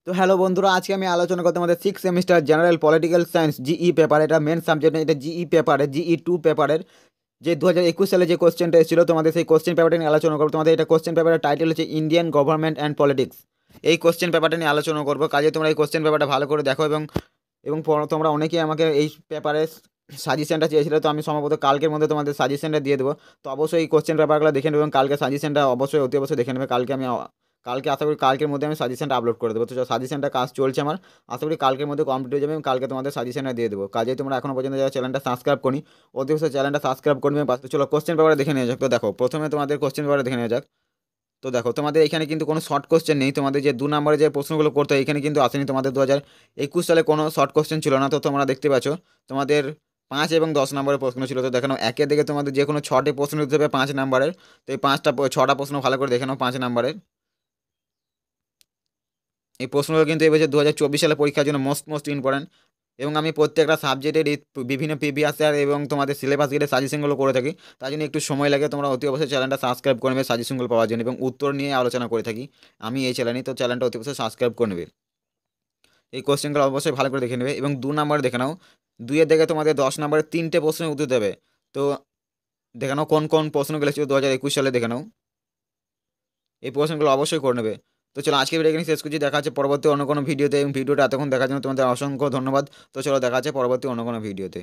তো হ্যালো বন্ধুরা, আজকে আমি আলোচনা করতে আমাদের six semester general political science GE paper, এটা মেন সাবজেক্ট না, এটা জিই পেপারের জিই 2 পেপারের যে 2021 সালে যে কোশ্চেনটা এসেছিল তোমাদের, সেই কোশ্চেন পেপারটা নিয়ে আলোচনা করবো। তোমাদের এটা কোশ্চেন পেপারের টাইটেল হচ্ছে ইন্ডিয়ান গভর্নমেন্ট অ্যান্ড পলিটিক্স। এই কোশ্চেন পেপারটা নিয়ে আলোচনা করবো, কাজে তোমরা এই কোশ্চেন পেপারটা ভালো করে দেখো। এবং এবং তোমরা অনেকেই আমাকে এই পেপারে সাজেশনটা চেয়েছিলে, তো আমি সম্ভবত কালকের মধ্যে তোমাদের সাজেশনটা দিয়ে দেবো। তো অবশ্যই এই কোশ্চেন পেপারগুলো দেখে নেবে এবং কালকে সাজেশনটা অবশ্যই অতি অবশ্যই দেখে নেবে। কালকে আশা করি কালকের মধ্যে আমি সাজেশনটা আপলোড করে দেবো। তো সাজেশনটা কাজ চলছে আমার, আশা করি কালকের মধ্যে কমপ্লিট হয়ে যাবে এবং কালকে তোমাদের সাজেশনটা দিয়ে দেবো। কাজে তোমরা এখনো পর্যন্ত যারা চ্যানেলটা সাবস্ক্রাইব করি, অতি অবশ্যই চ্যানেলটা সাবস্ক্রাইব করবে। তো চলো কোশ্চেন পেপারে দেখে নেওয়া যাক। তো দেখো, প্রথমে তোমাদের কোশ্চেন পেপারে দেখে নেওয়া যাক। তো দেখো, তোমাদের এখানে কিন্তু কোনো শর্ট কোশ্চেন নেই। তোমাদের যে 2 নম্বরে যে প্রশ্নগুলো করতে হয় এখানে কিন্তু আসেনি। তোমাদের 2021 সালে কোনো শর্ট কোশ্চেন ছিল না। তো তোমরা দেখতে পাচ্ছ তোমাদের 5 এবং 10 নম্বরের প্রশ্ন ছিল। তো দেখানো একের দিকে তোমাদের যে কোনো 6টি প্রশ্ন দিতে হবে 5 নম্বরের। তো এই 6টা প্রশ্ন ভালো করে দেখে নাও 5 নম্বরের। এই প্রশ্নগুলো কিন্তু এবছর 2024 সালে পরীক্ষার জন্য মোস্ট মোস্ট ইম্পর্টেন্ট। এবং আমি প্রত্যেকটা সাবজেক্টের বিভিন্ন প্রিভিয়াস ইয়ার এবং তোমাদের সিলেবাস গিয়ে সাজেশনগুলো করে থাকি। তার জন্য একটু সময় লাগে, তোমরা অতি অবশ্যই চ্যানেলটা সাবস্ক্রাইব করে নেবে সাজেশনগুলো পাওয়ার জন্য। এবং উত্তর নিয়ে আলোচনা করে থাকি আমি এই চ্যানেলে, তো চ্যানেলটা অতি অবশ্যই সাবস্ক্রাইব করে নেবে। এই কোশ্চেনগুলো অবশ্যই ভালো করে দেখে নেবে এবং 2 নম্বরে দেখে নাও। 2-এর দিকে তোমাদের 10 নম্বরের 3টে প্রশ্নের উত্তর দেবে। তো দেখে নাও কোন কোন প্রশ্নগুলো ছিল 2021 সালে, দেখে নাও। এই প্রশ্নগুলো অবশ্যই করে নেবে। তো চলো আজকে ভিডিও এখানে শেষ করছি, দেখা আছে পরবর্তী অন্য কোনো ভিডিওতে। এবং ভিডিওটা এতক্ষণ দেখার জন্য তোমাদের অসংখ্য ধন্যবাদ। তো চলো দেখা আছে পরবর্তী অন্য কোনো ভিডিওতে।